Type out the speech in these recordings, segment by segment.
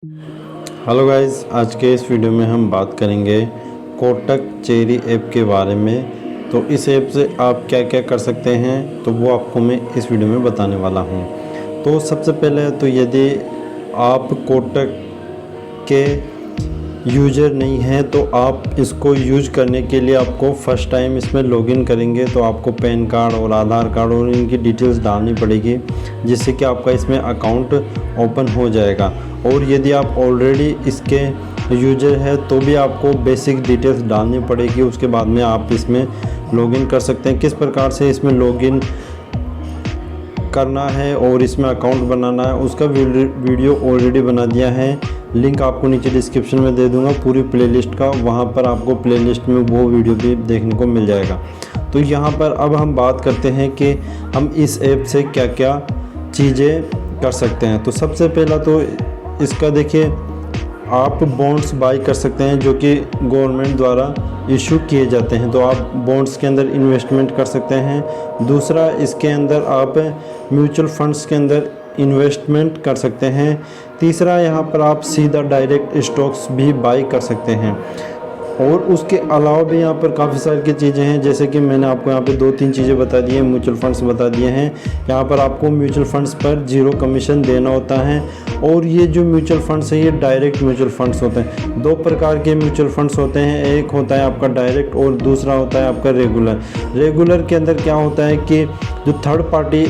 Hello guys, आज के इस वीडियो में हम बात करेंगे कोटक चेरी ऐप के बारे में। तो इस ऐप से आप क्या क्या कर सकते हैं तो वो आपको मैं इस वीडियो में बताने वाला हूं। तो सबसे पहले तो यदि आप कोटक के यूज़र नहीं हैं तो आप इसको यूज करने के लिए आपको फ़र्स्ट टाइम इसमें लॉगिन करेंगे तो आपको पैन कार्ड और आधार कार्ड और इनकी डिटेल्स डालनी पड़ेगी, जिससे कि आपका इसमें अकाउंट ओपन हो जाएगा। और यदि आप ऑलरेडी इसके यूज़र है तो भी आपको बेसिक डिटेल्स डालनी पड़ेगी। उसके बाद में आप इसमें लॉगिन कर सकते हैं। किस प्रकार से इसमें लॉगिन करना है और इसमें अकाउंट बनाना है उसका वीडियो ऑलरेडी बना दिया है। लिंक आपको नीचे डिस्क्रिप्शन में दे दूंगा पूरी प्लेलिस्ट का, वहाँ पर आपको प्लेलिस्ट में वो वीडियो भी देखने को मिल जाएगा। तो यहाँ पर अब हम बात करते हैं कि हम इस ऐप से क्या क्या चीज़ें कर सकते हैं। तो सबसे पहला तो इसका देखिए, आप बॉन्ड्स बाई कर सकते हैं जो कि गवर्नमेंट द्वारा इशू किए जाते हैं, तो आप बॉन्ड्स के अंदर इन्वेस्टमेंट कर सकते हैं। दूसरा, इसके अंदर आप म्यूचुअल फंड्स के अंदर इन्वेस्टमेंट कर सकते हैं। तीसरा, यहाँ पर आप सीधा डायरेक्ट स्टॉक्स भी बाई कर सकते हैं। और उसके अलावा भी यहाँ पर काफ़ी सारी की चीज़ें हैं, जैसे कि मैंने आपको यहाँ पे 2-3 चीज़ें बता दी हैं। म्यूचुअल फंड्स बता दिए हैं, यहाँ पर आपको म्यूचुअल फंड्स पर 0 कमीशन देना होता है। और ये जो म्यूचुअल फंड्स है ये डायरेक्ट म्यूचुअल फंड्स होते हैं। 2 प्रकार के म्यूचुअल फंड्स होते हैं, एक होता है आपका डायरेक्ट और दूसरा होता है आपका रेगुलर। रेगुलर के अंदर क्या होता है कि जो थर्ड पार्टी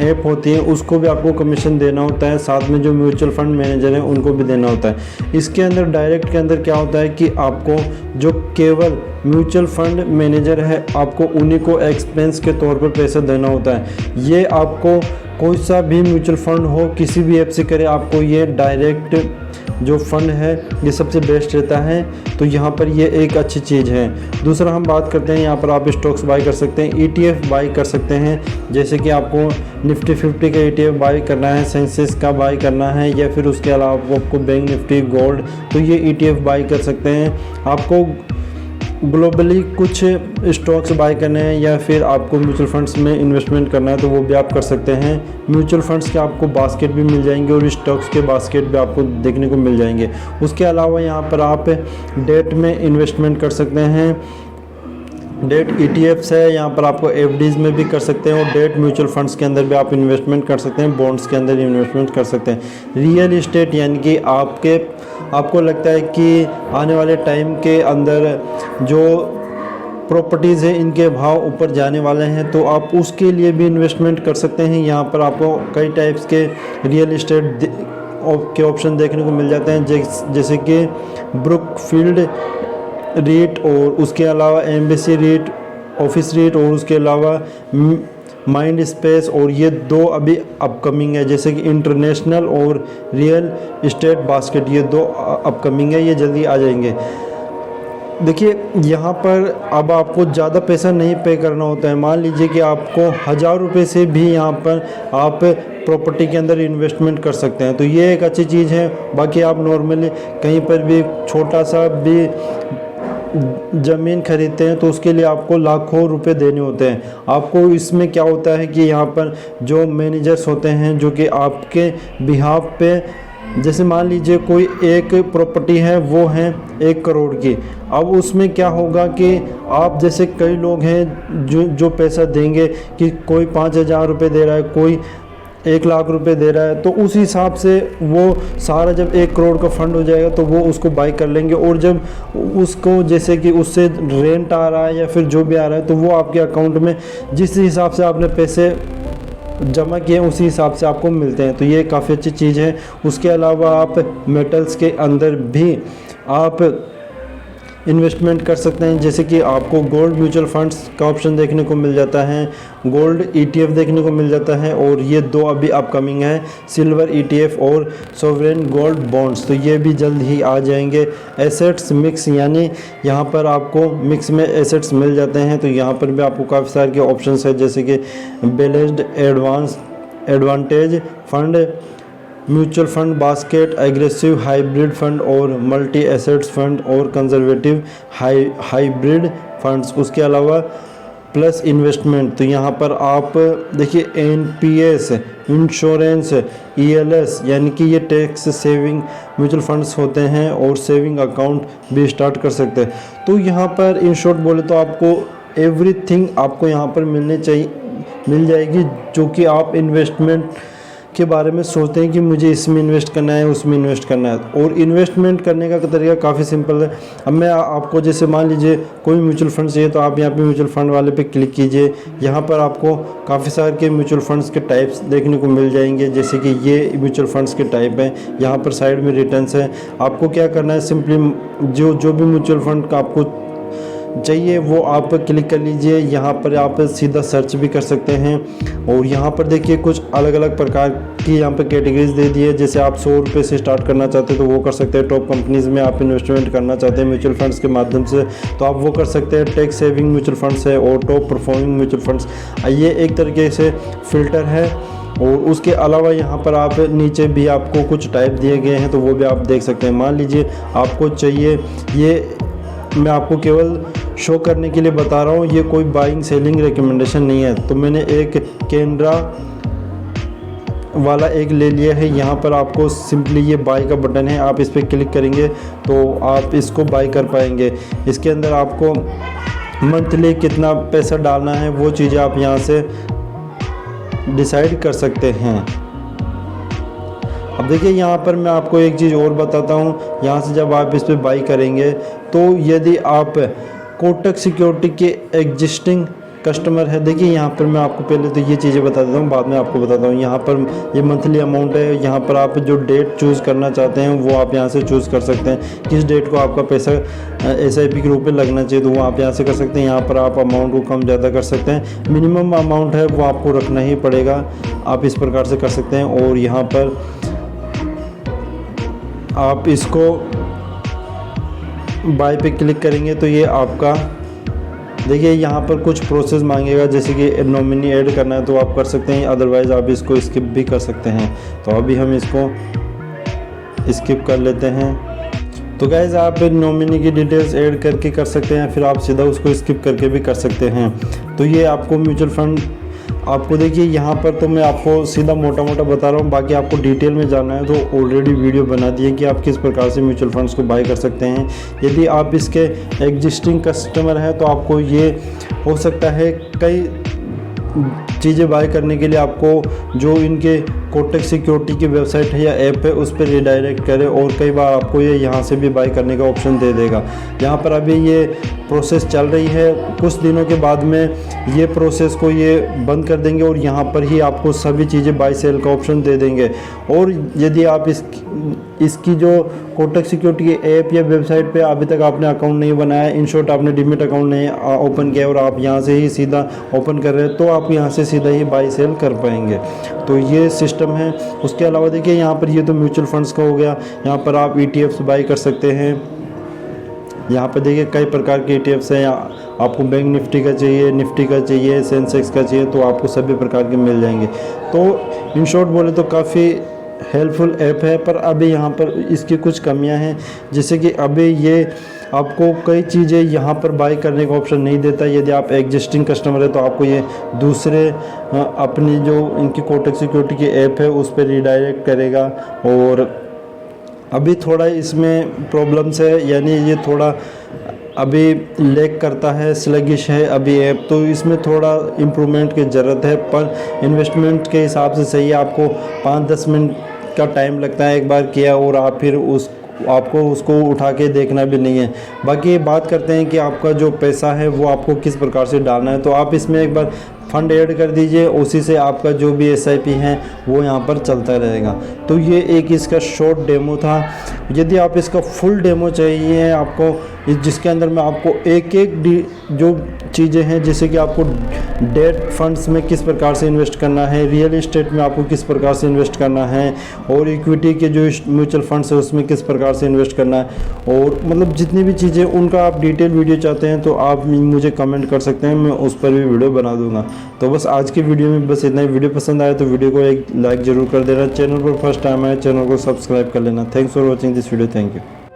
ऐप होती है उसको भी आपको कमीशन देना होता है, साथ में जो म्यूचुअल फंड मैनेजर हैं उनको भी देना होता है। इसके अंदर डायरेक्ट के अंदर क्या होता है कि आपको जो केवल म्यूचुअल फंड मैनेजर है आपको उन्हीं को एक्सपेंस के तौर पर पैसा देना होता है। ये आपको कोई सा भी म्यूचुअल फंड हो किसी भी ऐप से करे, आपको ये डायरेक्ट जो फंड है ये सबसे बेस्ट रहता है। तो यहाँ पर ये एक अच्छी चीज़ है। दूसरा हम बात करते हैं, यहाँ पर आप स्टॉक्स बाई कर सकते हैं, ETF बाई कर सकते हैं। जैसे कि आपको निफ्टी 50 का ETF बाई करना है, सेंसेक्स का बाई करना है, या फिर उसके अलावा आपको बैंक निफ्टी गोल्ड, तो ये ETF बाई कर सकते हैं। आपको ग्लोबली कुछ स्टॉक्स बाय करने हैं या फिर आपको म्यूचुअल फंड्स में इन्वेस्टमेंट करना है तो वो भी आप कर सकते हैं। म्यूचुअल फंड्स के आपको बास्केट भी मिल जाएंगे और स्टॉक्स के बास्केट भी आपको देखने को मिल जाएंगे। उसके अलावा यहाँ पर आप डेट में इन्वेस्टमेंट कर सकते हैं। डेट ETFs है, यहाँ पर आपको FDs में भी कर सकते हैं और डेट म्यूचुअल फंड्स के अंदर भी आप इन्वेस्टमेंट कर सकते हैं, बॉन्ड्स के अंदर इन्वेस्टमेंट कर सकते हैं। रियल इस्टेट यानी कि आपको लगता है कि आने वाले टाइम के अंदर जो प्रॉपर्टीज़ है इनके भाव ऊपर जाने वाले हैं तो आप उसके लिए भी इन्वेस्टमेंट कर सकते हैं। यहाँ पर आपको कई टाइप्स के रियल इस्टेट के ऑप्शन देखने को मिल जाते हैं, जैसे कि ब्रुकफील्ड रेट और उसके अलावा एम्बेसी रेट, ऑफिस रेट और उसके अलावा माइंड स्पेस, और ये 2 अभी अपकमिंग है, जैसे कि इंटरनेशनल और रियल इस्टेट बास्केट, ये 2 अपकमिंग है, ये जल्दी आ जाएंगे। देखिए यहाँ पर अब आपको ज़्यादा पैसा नहीं पे करना होता है। मान लीजिए कि आपको 1000 रुपये से भी यहाँ पर आप प्रॉपर्टी के अंदर इन्वेस्टमेंट कर सकते हैं, तो ये एक अच्छी चीज़ है। बाकी आप नॉर्मली कहीं पर भी छोटा सा भी ज़मीन खरीदते हैं तो उसके लिए आपको लाखों रुपए देने होते हैं। आपको इसमें क्या होता है कि यहाँ पर जो मैनेजर्स होते हैं जो कि आपके बिहाफ पे, जैसे मान लीजिए कोई एक प्रॉपर्टी है वो है 1 करोड़ की, अब उसमें क्या होगा कि आप जैसे कई लोग हैं जो पैसा देंगे कि कोई 5000 रुपये दे रहा है, कोई 1 लाख रुपए दे रहा है, तो उस हिसाब से वो सारा जब 1 करोड़ का फंड हो जाएगा तो वो उसको बाई कर लेंगे। और जब उसको जैसे कि उससे रेंट आ रहा है या फिर जो भी आ रहा है तो वो आपके अकाउंट में जिस हिसाब से आपने पैसे जमा किए उसी हिसाब से आपको मिलते हैं, तो ये काफ़ी अच्छी चीज़ है। उसके अलावा आप मेटल्स के अंदर भी आप इन्वेस्टमेंट कर सकते हैं, जैसे कि आपको गोल्ड म्यूचुअल फंड्स का ऑप्शन देखने को मिल जाता है, गोल्ड ETF देखने को मिल जाता है, और ये 2 अभी अपकमिंग है, सिल्वर ETF और सॉवरेन गोल्ड बॉन्ड्स, तो ये भी जल्द ही आ जाएंगे। एसेट्स मिक्स, यानी यहाँ पर आपको मिक्स में एसेट्स मिल जाते हैं, तो यहाँ पर भी आपको काफ़ी सारे के ऑप्शंस है, जैसे कि balanced advantage fund, mutual fund basket, aggressive hybrid fund और मल्टी एसेट्स फंड और कंजर्वेटिव हाइब्रिड फंड्स। उसके अलावा प्लस इन्वेस्टमेंट। तो यहाँ पर आप देखिए एनपीएस, इंश्योरेंस, ईएलएस यानी कि ये टैक्स सेविंग म्यूचुअल फंड्स होते हैं और सेविंग अकाउंट भी स्टार्ट कर सकते हैं। तो यहाँ पर इन शॉर्ट बोले तो आपको एवरीथिंग आपको यहाँ पर मिल जाएगी जो कि आप इन्वेस्टमेंट के बारे में सोचते हैं कि मुझे इसमें इन्वेस्ट करना है, उसमें इन्वेस्ट करना है। और इन्वेस्टमेंट करने का तरीका काफ़ी सिंपल है। अब मैं आपको जैसे मान लीजिए कोई म्यूचुअल फंड चाहिए तो आप यहाँ पे म्यूचुअल फंड वाले पे क्लिक कीजिए। यहाँ पर आपको काफ़ी सारे के म्यूचुअल फंड्स के टाइप्स देखने को मिल जाएंगे, जैसे कि ये म्यूचुअल फंड्स के टाइप हैं। यहाँ पर साइड में रिटर्न्स है। आपको क्या करना है, सिंपली जो भी म्यूचुअल फंड का आपको चाहिए वो आप क्लिक कर लीजिए। यहाँ पर आप सीधा सर्च भी कर सकते हैं। और यहाँ पर देखिए कुछ अलग अलग प्रकार की यहाँ पर कैटेगरीज दे दी है। जैसे आप 100 रुपये से स्टार्ट करना चाहते हैं तो वो कर सकते हैं। टॉप कंपनीज़ में आप इन्वेस्टमेंट करना चाहते हैं म्यूचुअल फंड्स के माध्यम से तो आप वो कर सकते हैं। टैक्स सेविंग म्यूचुअल फंड्स है और टॉप परफॉर्मिंग म्यूचुअल फंड्स, ये एक तरीके से फ़िल्टर है। और उसके अलावा यहाँ पर आप नीचे भी आपको कुछ टाइप दिए गए हैं तो वो भी आप देख सकते हैं। मान लीजिए आपको चाहिए, ये मैं आपको केवल शो करने के लिए बता रहा हूँ, ये कोई बाइंग सेलिंग रिकमेंडेशन नहीं है। तो मैंने एक कैनरा वाला एक ले लिया है। यहाँ पर आपको सिंपली ये बाय का बटन है, आप इस पर क्लिक करेंगे तो आप इसको बाय कर पाएंगे। इसके अंदर आपको मंथली कितना पैसा डालना है वो चीज़ें आप यहाँ से डिसाइड कर सकते हैं। अब देखिए यहाँ पर मैं आपको एक चीज़ और बताता हूँ। यहाँ से जब आप इस पर बाई करेंगे तो यदि आप कोटक सिक्योरिटी के एग्जिस्टिंग कस्टमर है, देखिए यहाँ पर मैं आपको पहले तो ये चीज़ें बता देता हूँ, बाद में आपको बताता हूँ। यहाँ पर ये मंथली अमाउंट है। यहाँ पर आप जो डेट चूज़ करना चाहते हैं वो आप यहाँ से चूज़ कर सकते हैं। किस डेट को आपका पैसा SIP के रूप में लगना चाहिए तो वो आप यहाँ से कर सकते हैं। यहाँ पर आप अमाउंट को कम ज़्यादा कर सकते हैं। मिनिमम अमाउंट है वो आपको रखना ही पड़ेगा, आप इस प्रकार से कर सकते हैं। और यहाँ पर आप इसको बाय पे क्लिक करेंगे तो ये आपका देखिए यहाँ पर कुछ प्रोसेस मांगेगा, जैसे कि नॉमिनी ऐड करना है तो आप कर सकते हैं, अदरवाइज़ आप इसको स्किप भी कर सकते हैं। तो अभी हम इसको स्किप कर लेते हैं। तो गाइज़ आप नॉमिनी की डिटेल्स ऐड करके कर सकते हैं, फिर आप सीधा उसको स्किप करके भी कर सकते हैं। तो ये आपको म्यूचुअल फंड आपको देखिए यहाँ पर तो मैं आपको सीधा मोटा मोटा बता रहा हूँ, बाकी आपको डिटेल में जानना है तो ऑलरेडी वीडियो बना दी है कि आप किस प्रकार से म्यूचुअल फंड्स को बाय कर सकते हैं। यदि आप इसके एग्जिस्टिंग कस्टमर हैं तो आपको ये हो सकता है कई चीज़ें बाय करने के लिए आपको जो इनके कोटक सिक्योरिटी की वेबसाइट है या ऐप है उस पर रिडायरेक्ट करे, और कई बार आपको ये यहाँ से भी बाय करने का ऑप्शन दे देगा। यहाँ पर अभी ये प्रोसेस चल रही है, कुछ दिनों के बाद में ये प्रोसेस को ये बंद कर देंगे और यहाँ पर ही आपको सभी चीज़ें बाय सेल का ऑप्शन दे देंगे। और यदि आप इसकी जो कोटक सिक्योरिटी की ऐप या वेबसाइट पे अभी तक आपने अकाउंट नहीं बनाया, इन शॉर्ट आपने डीमैट अकाउंट नहीं ओपन किया और आप यहाँ से ही सीधा ओपन कर रहे हैं तो आप यहाँ से सीधा ही बाय सेल कर पाएंगे। तो ये सिस्टम है। उसके अलावा देखिए यहाँ पर ये तो म्यूचुअल फंड्स का हो गया। यहाँ पर आप ETFs बाय कर सकते हैं। यहाँ पर देखिए कई प्रकार के ETFs हैं। आपको बैंक निफ्टी का चाहिए, निफ्टी का चाहिए, सेंसेक्स का चाहिए, तो आपको सभी प्रकार के मिल जाएंगे। तो इन शॉर्ट बोले तो काफ़ी हेल्पफुल ऐप है, पर अभी यहाँ पर इसकी कुछ कमियां हैं, जैसे कि अभी ये आपको कई चीज़ें यहाँ पर बाय करने का ऑप्शन नहीं देता। यदि आप एग्जिस्टिंग कस्टमर है तो आपको ये दूसरे अपनी जो इनकी कोटक सिक्योरिटी की ऐप है उस पर रिडायरेक्ट करेगा। और अभी थोड़ा इसमें प्रॉब्लम्स है, यानी ये थोड़ा अभी लैग करता है, स्लगिश है अभी ऐप, तो इसमें थोड़ा इम्प्रूवमेंट की ज़रूरत है। पर इन्वेस्टमेंट के हिसाब से सही है। आपको 5-10 मिनट का टाइम लगता है एक बार किया और आप फिर आपको उसको उठा के देखना भी नहीं है। बाकी बात करते हैं कि आपका जो पैसा है वो आपको किस प्रकार से डालना है। तो आप इसमें एक बार फंड ऐड कर दीजिए, उसी से आपका जो भी SIP है वो यहाँ पर चलता रहेगा। तो ये एक इसका शॉर्ट डेमो था। यदि आप इसका फुल डेमो चाहिए आपको, जिसके अंदर मैं आपको एक एक जो चीज़ें हैं, जैसे कि आपको डेट फंड्स में किस प्रकार से इन्वेस्ट करना है, रियल एस्टेट में आपको किस प्रकार से इन्वेस्ट करना है, और इक्विटी के जो म्यूचुअल फंड्स है उसमें किस प्रकार से इन्वेस्ट करना है, और मतलब जितनी भी चीज़ें उनका आप डिटेल वीडियो चाहते हैं तो आप मुझे कमेंट कर सकते हैं, मैं उस पर भी वीडियो बना दूंगा। तो बस आज की वीडियो में बस इतना ही। वीडियो पसंद आया तो वीडियो को एक लाइक ज़रूर कर देना। चैनल पर फर्स्ट टाइम आए चैनल को सब्सक्राइब कर लेना। Thanks for watching this video. Thank you.